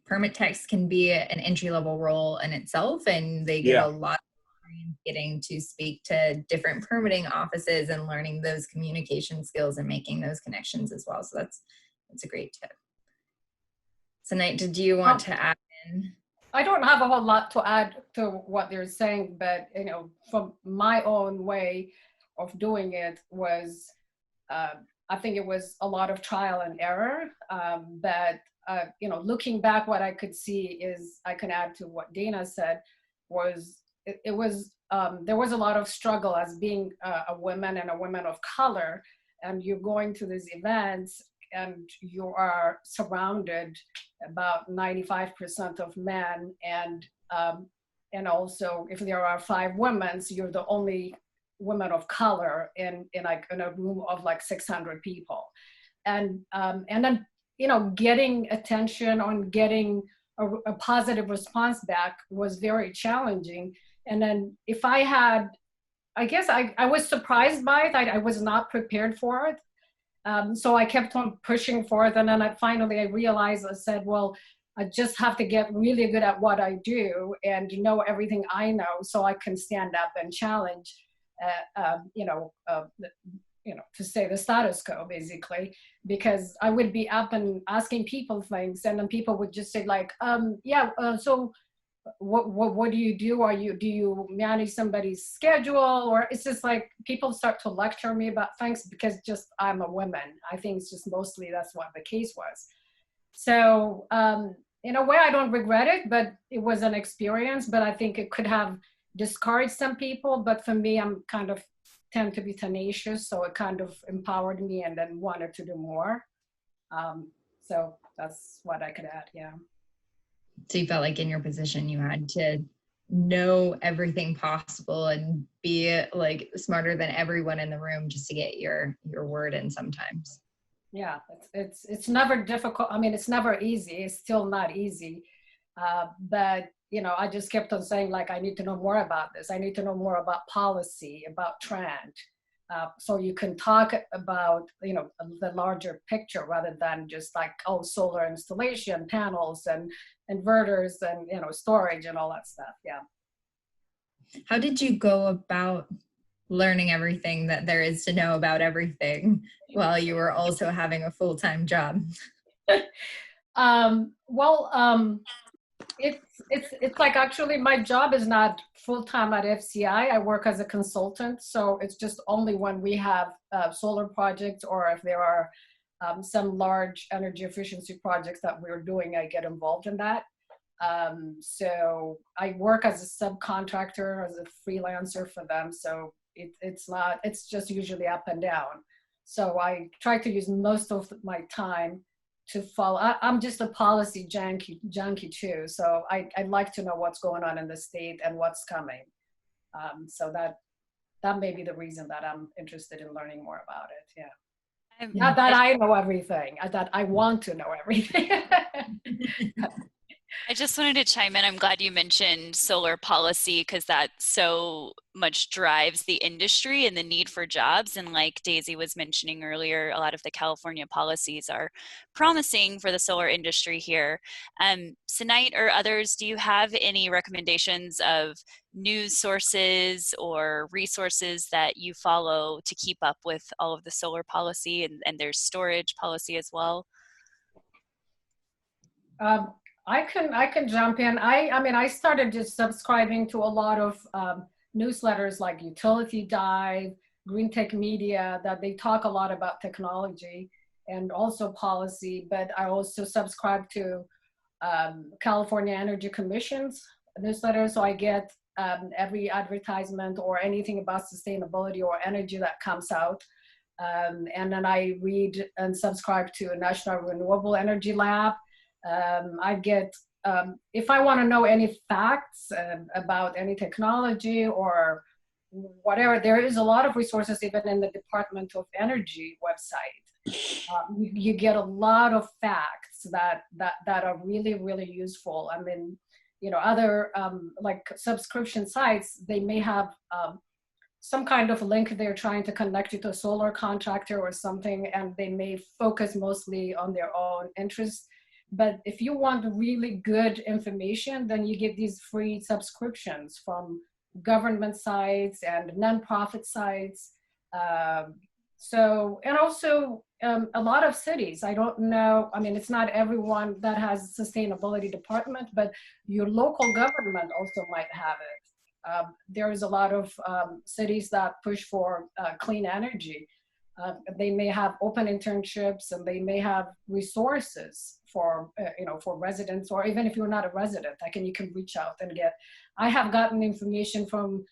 permit techs can be an entry-level role in itself, and they get a lot of experience getting to speak to different permitting offices and learning those communication skills and making those connections as well. So that's a great tip. So Knight, did you want to add in? I don't have a whole lot to add to what they're saying, but from my own way of doing it was, I think it was a lot of trial and error. Looking back, what I could see is, I can add to what Dana said, was there was a lot of struggle as being a woman and a woman of color, and you're going to these events and you are surrounded about 95% of men, and also if there are 5 women, so you're the only women of color in a room of like 600 people, and then getting attention on getting a positive response back was very challenging. And then if I guess I was surprised by it. I was not prepared for it, so I kept on pushing for it, and then I realized, I said, well, I just have to get really good at what I do and know everything I know, so I can stand up and challenge to say the status quo, basically, because I would be up and asking people things, and then people would just say like, so what do you do? Do you manage somebody's schedule? Or it's just like people start to lecture me about things because just I'm a woman. I think it's just mostly that's what the case was. So in a way, I don't regret it, but it was an experience, but I think it could have discouraged some people. But for me, I'm kind of tend to be tenacious, so it kind of empowered me and then wanted to do more. So that's what I could add. Yeah. So you felt like in your position you had to know everything possible and be like smarter than everyone in the room just to get your word in sometimes. Yeah, it's never difficult. I mean, it's never easy. It's still not easy. But I just kept on saying, like, I need to know more about this. I need to know more about policy, about trend. So you can talk about, the larger picture rather than just like, oh, solar installation, panels and inverters and, storage and all that stuff. Yeah. How did you go about learning everything that there is to know about everything while you were also having a full-time job? It's like, actually my job is not full-time at FCI. I work as a consultant, so it's just only when we have solar projects, or if there are some large energy efficiency projects that we're doing, I get involved in that. So I work as a subcontractor, as a freelancer for them, so it's just usually up and down. So I try to use most of my time to follow. I'm just a policy junkie too, so I'd like to know what's going on in the state and what's coming. So that may be the reason that I'm interested in learning more about it. Yeah. Not that I know everything, that I want to know everything. I just wanted to chime in. I'm glad you mentioned solar policy, because that so much drives the industry and the need for jobs. And like Daisy was mentioning earlier, a lot of the California policies are promising for the solar industry here. Sanait or others, do you have any recommendations of news sources or resources that you follow to keep up with all of the solar policy, and there's storage policy as well? I can jump in. I mean, I started just subscribing to a lot of newsletters like Utility Dive, Green Tech Media, that they talk a lot about technology and also policy. But I also subscribe to California Energy Commission's newsletter, so I get every advertisement or anything about sustainability or energy that comes out. And then I read and subscribe to National Renewable Energy Lab. I get, if I want to know any facts about any technology or whatever, there is a lot of resources even in the Department of Energy website. You get a lot of facts that are really, really useful. I mean, you know, other like subscription sites, they may have some kind of link they're trying to connect you to a solar contractor or something, and they may focus mostly on their own interests. But if you want really good information, then you get these free subscriptions from government sites and nonprofit sites. So, and also a lot of cities, I don't know, I mean, it's not everyone that has a sustainability department, but your local government also might have it. There is a lot of cities that push for clean energy. They may have open internships and they may have resources for, you know, for residents, or even if you're not a resident, you can reach out and get. I have gotten information from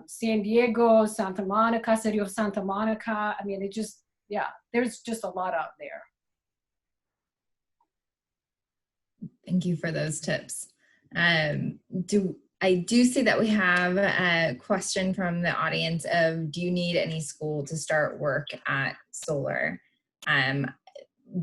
San Diego, Santa Monica, city of Santa Monica. I mean, it just, yeah, there's just a lot out there. Thank you for those tips. I do see that we have a question from the audience of, do you need any school to start work at solar?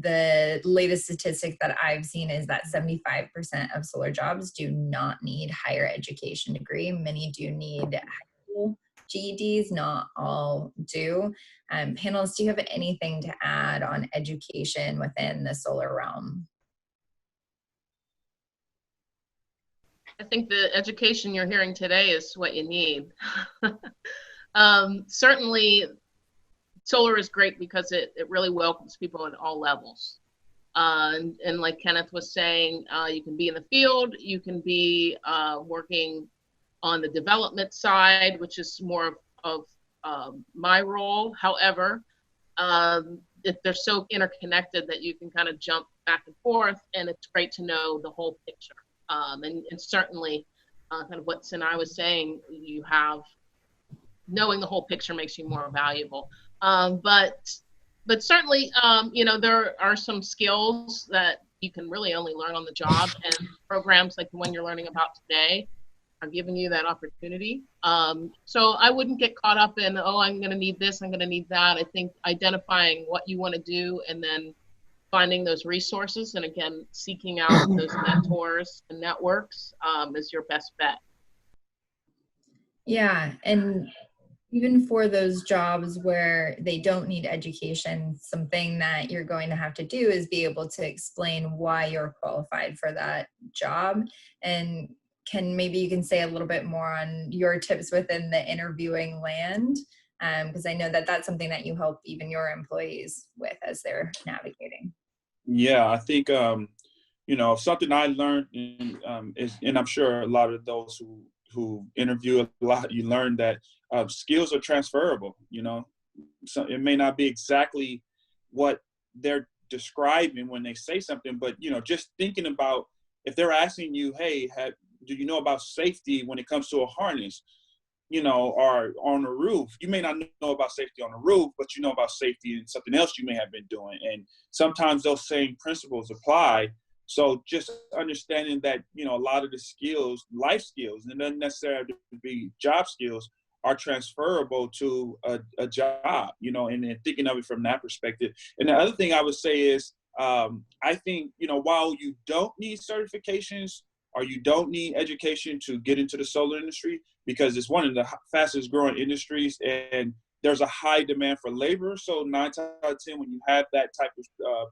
The latest statistic that I've seen is that 75% of solar jobs do not need higher education degree. Many do need high school GEDs, not all do. Panelists, do you have anything to add on education within the solar realm? I think the education you're hearing today is what you need. Certainly, solar is great because it really welcomes people at all levels. And like Kenneth was saying, you can be in the field, you can be working on the development side, which is more of my role. However, they're so interconnected that you can kind of jump back and forth, and it's great to know the whole picture. And certainly, kind of what Sinai was saying, you have, knowing the whole picture makes you more valuable. But certainly, you know, there are some skills that you can really only learn on the job, and programs like the one you're learning about today are giving you that opportunity. So I wouldn't get caught up in, oh, I'm going to need this, I'm going to need that. I think identifying what you want to do and then finding those resources, and again, seeking out those mentors and networks is your best bet. Yeah, and even for those jobs where they don't need education, something that you're going to have to do is be able to explain why you're qualified for that job. And maybe you can say a little bit more on your tips within the interviewing land, because I know that that's something that you help even your employees with as they're navigating. Yeah, I think, you know, something I learned is, and I'm sure a lot of those who interview a lot, you learn that skills are transferable. You know, so it may not be exactly what they're describing when they say something, but, you know, just thinking about, if they're asking you, hey, do you know about safety when it comes to a harness? You know, or on a roof, you may not know about safety on the roof, but you know about safety in something else you may have been doing. And sometimes those same principles apply. So just understanding that, you know, a lot of the skills, life skills, and doesn't necessarily have to be job skills, are transferable to a job, you know, and then thinking of it from that perspective. And the other thing I would say is, I think, you know, while you don't need certifications or you don't need education to get into the solar industry, because it's one of the fastest growing industries and there's a high demand for labor. So 9 times out of 10, when you have that type of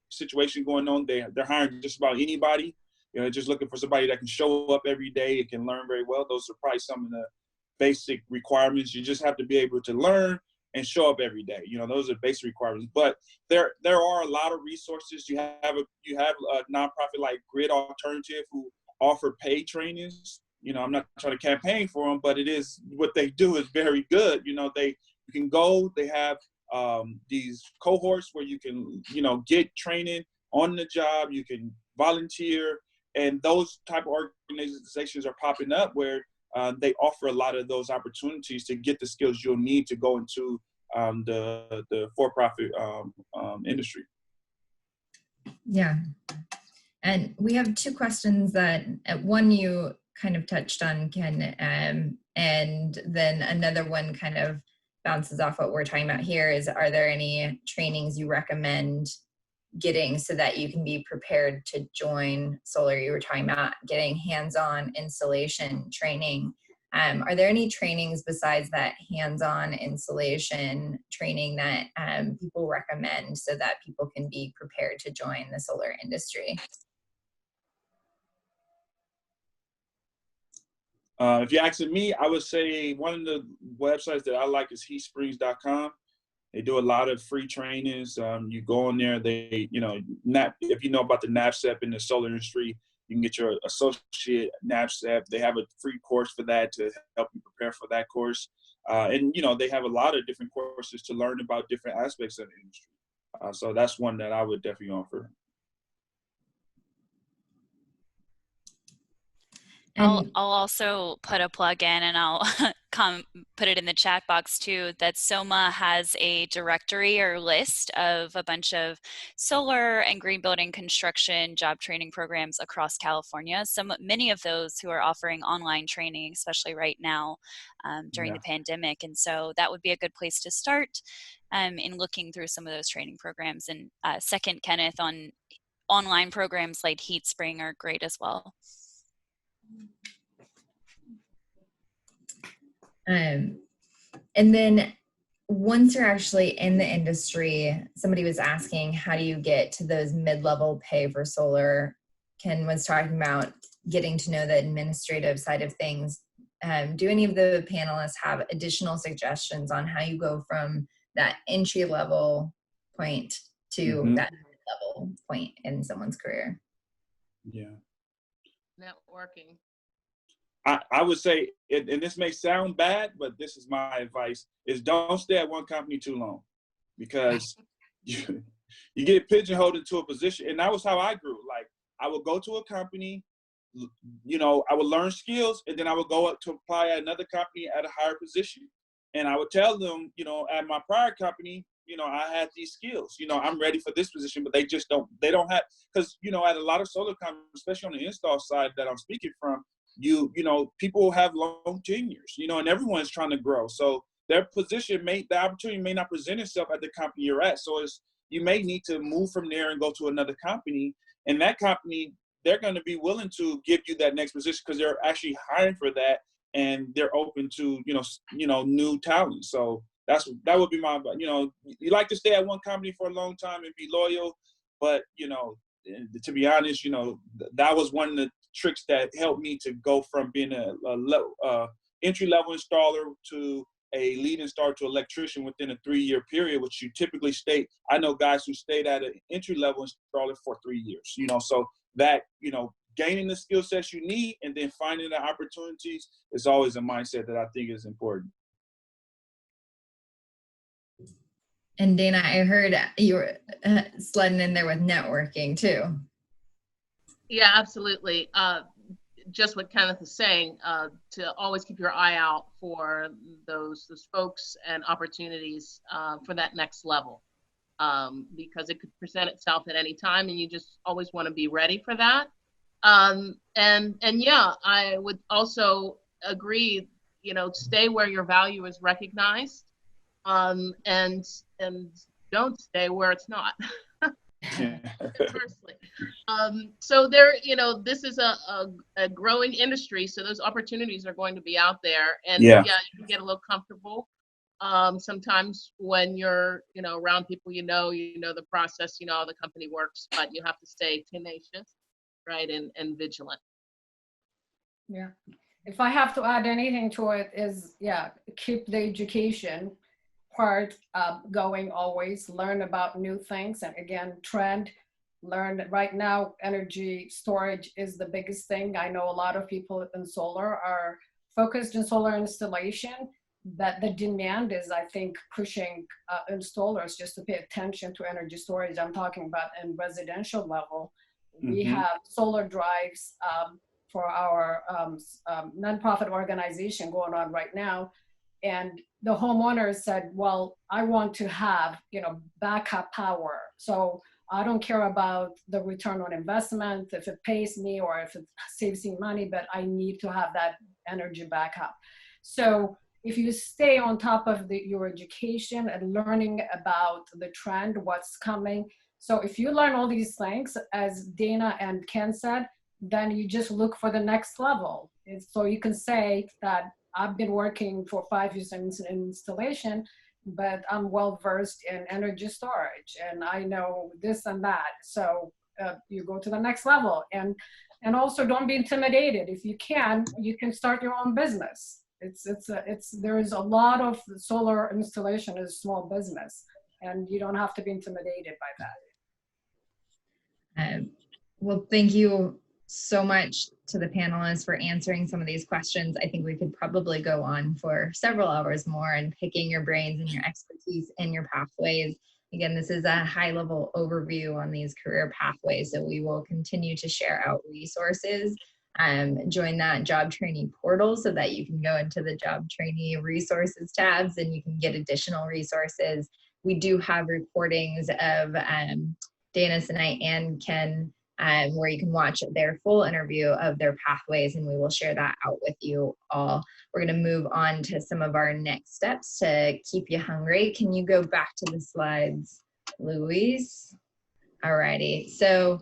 situation going on, they're hiring just about anybody. You know, just looking for somebody that can show up every day and can learn very well. Those are probably some of the basic requirements. You just have to be able to learn, and show up every day. You know, those are basic requirements. But there are a lot of resources. You have a nonprofit like Grid Alternative who offer paid trainings. You know, I'm not trying to campaign for them, but it is what they do is very good. You know, you can go. They have these cohorts where you can, you know, get training on the job. You can volunteer, and those type of organizations are popping up where they offer a lot of those opportunities to get the skills you'll need to go into the for-profit industry. Yeah. And we have two questions that one you kind of touched on, Ken, and then another one kind of bounces off what we're talking about here is, are there any trainings you recommend getting so that you can be prepared to join solar? You were talking about getting hands-on installation training. Are there any trainings besides that hands-on installation training that people recommend so that people can be prepared to join the solar industry? If you're asking me, I would say one of the websites that I like is heatsprings.com. They do a lot of free trainings. You go on there, they, you know, if you know about the NAVCEP in the solar industry, you can get your associate NAVCEP. They have a free course for that to help you prepare for that course. And, you know, they have a lot of different courses to learn about different aspects of the industry. So that's one that I would definitely offer. I'll also put a plug in, and I'll put it in the chat box too, that SOMAH has a directory or list of a bunch of solar and green building construction job training programs across California. Many of those who are offering online training, especially right now during the pandemic. And so that would be a good place to start in looking through some of those training programs. And second, Kenneth, on online programs like HeatSpring are great as well. And then once you're actually in the industry, somebody was asking, how do you get to those mid-level pay for solar? Ken was talking about getting to know the administrative side of things. Do any of the panelists have additional suggestions on how you go from that entry-level point to that mid-level point in someone's career? Yeah. Networking. I would say, and this may sound bad, but this is my advice, is don't stay at one company too long, because you get pigeonholed into a position. And that was how I grew. Like, I would go to a company, you know, I would learn skills, and then I would go up to apply at another company at a higher position. And I would tell them, you know, at my prior company, you know, I had these skills, you know, I'm ready for this position, but they don't have, because, you know, at a lot of solar companies, especially on the install side that I'm speaking from, you know, people have long tenures, you know, and everyone's trying to grow. So their position the opportunity may not present itself at the company you're at. So you may need to move from there and go to another company. And that company, they're going to be willing to give you that next position because they're actually hiring for that, and they're open to, you know, new talent. So that would be my, you know, you like to stay at one company for a long time and be loyal, but, you know, to be honest, you know, that was one of the tricks that helped me to go from being a entry-level installer to a lead installer to electrician within a 3-year period, which you typically stay. I know guys who stayed at an entry-level installer for 3 years, you know, so that, you know, gaining the skill sets you need and then finding the opportunities is always a mindset that I think is important. And Dana, I heard you were sledding in there with networking too. Yeah, absolutely. Just what Kenneth is saying, to always keep your eye out for those folks and opportunities for that next level, because it could present itself at any time, and you just always want to be ready for that. And yeah, I would also agree, you know, stay where your value is recognized, and don't stay where it's not. Firstly. So there, you know, this is a growing industry, so those opportunities are going to be out there, and yeah, you can get a little comfortable sometimes when you're, you know, around people, you know the process, you know how the company works, but you have to stay tenacious, right, and vigilant. Yeah. If I have to add anything to it is, yeah, keep the education. part going always, learn about new things. And again, trend, learn. Right now, energy storage is the biggest thing. I know a lot of people in solar are focused in solar installation, that the demand is, I think, pushing installers just to pay attention to energy storage. I'm talking about in residential level. We have solar drives for our nonprofit organization going on right now. And the homeowner said, well, I want to have, backup power. So I don't care about the return on investment, if it pays me or if it saves me money, but I need to have that energy backup. So if you stay on top of your education and learning about the trend, what's coming. So if you learn all these things, as Dana and Ken said, then you just look for the next level. So you can say that I've been working for 5 years in installation, but I'm well-versed in energy storage and I know this and that. So you go to the next level, and also don't be intimidated. If you can start your own business. There is a lot of solar installation is small business, and you don't have to be intimidated by that. Well, thank you so much to the panelists for answering some of these questions. I think we could probably go on for several hours more and picking your brains and your expertise and your pathways. Again, this is a high-level overview on these career pathways, so we will continue to share out resources. Join that job trainee portal so that you can go into the job trainee resources tabs and you can get additional resources. We do have recordings of Dana tonight and Ken where you can watch their full interview of their pathways, and we will share that out with you all. We're going to move on to some of our next steps to keep you hungry. Can you go back to the slides, Louise? Alrighty, so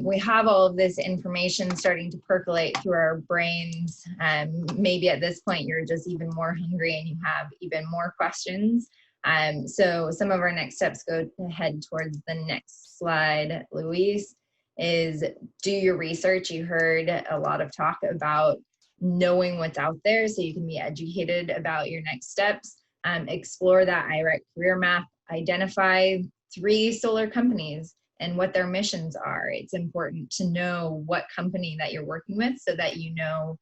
we have all of this information starting to percolate through our brains. Maybe at this point you're just even more hungry and you have even more questions. So some of our next steps go ahead towards the next slide, Louise, is do your research. You heard a lot of talk about knowing what's out there so you can be educated about your next steps. Explore that IREC career map, identify 3 solar companies and what their missions are. It's important to know what company that you're working with so that you know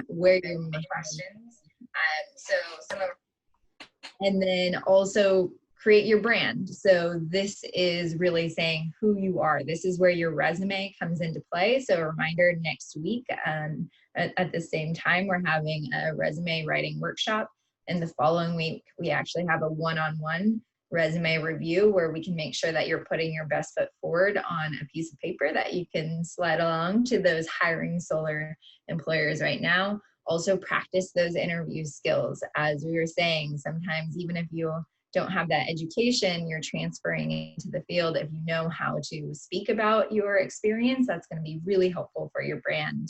where your missions. And then also create your brand. So this is really saying who you are. This is where your resume comes into play. So a reminder, next week at the same time, we're having a resume writing workshop. And the following week, we actually have a one-on-one resume review where we can make sure that you're putting your best foot forward on a piece of paper that you can slide along to those hiring solar employers right now. Also practice those interview skills. As we were saying, sometimes even if you don't have that education, you're transferring into the field. If you know how to speak about your experience, that's going to be really helpful for your brand.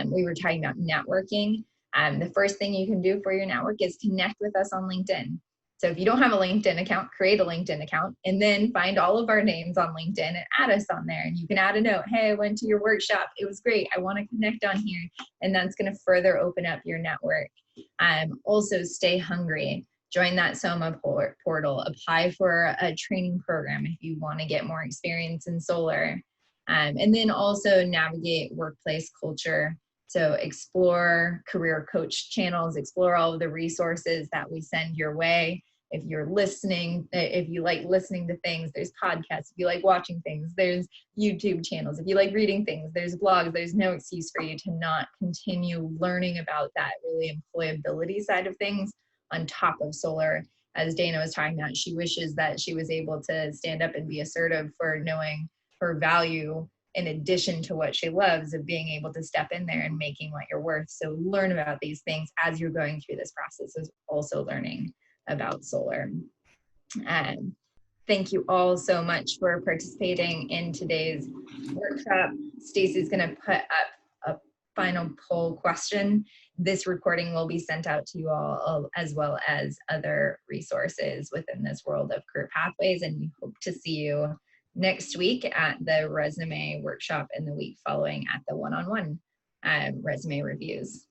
We were talking about networking. The first thing you can do for your network is connect with us on LinkedIn. So if you don't have a LinkedIn account, create a LinkedIn account and then find all of our names on LinkedIn and add us on there. And you can add a note, hey, I went to your workshop. It was great. I want to connect on here. And that's going to further open up your network. Also, stay hungry. Join that SOMAH portal. Apply for a training program if you want to get more experience in solar. And then also navigate workplace culture. So explore career coach channels, explore all of the resources that we send your way. If you're listening, if you like listening to things, there's podcasts. If you like watching things, there's YouTube channels. If you like reading things, there's blogs. There's no excuse for you to not continue learning about that really employability side of things on top of solar. As Dana was talking about, she wishes that she was able to stand up and be assertive for knowing her value in addition to what she loves of being able to step in there and making what you're worth. So learn about these things as you're going through this process is also learning about solar. Thank you all so much for participating in today's workshop. Stacey's going to put up a final poll question. This recording will be sent out to you all as well as other resources within this world of career pathways, and we hope to see you next week at the resume workshop and the week following at the one-on-one resume reviews.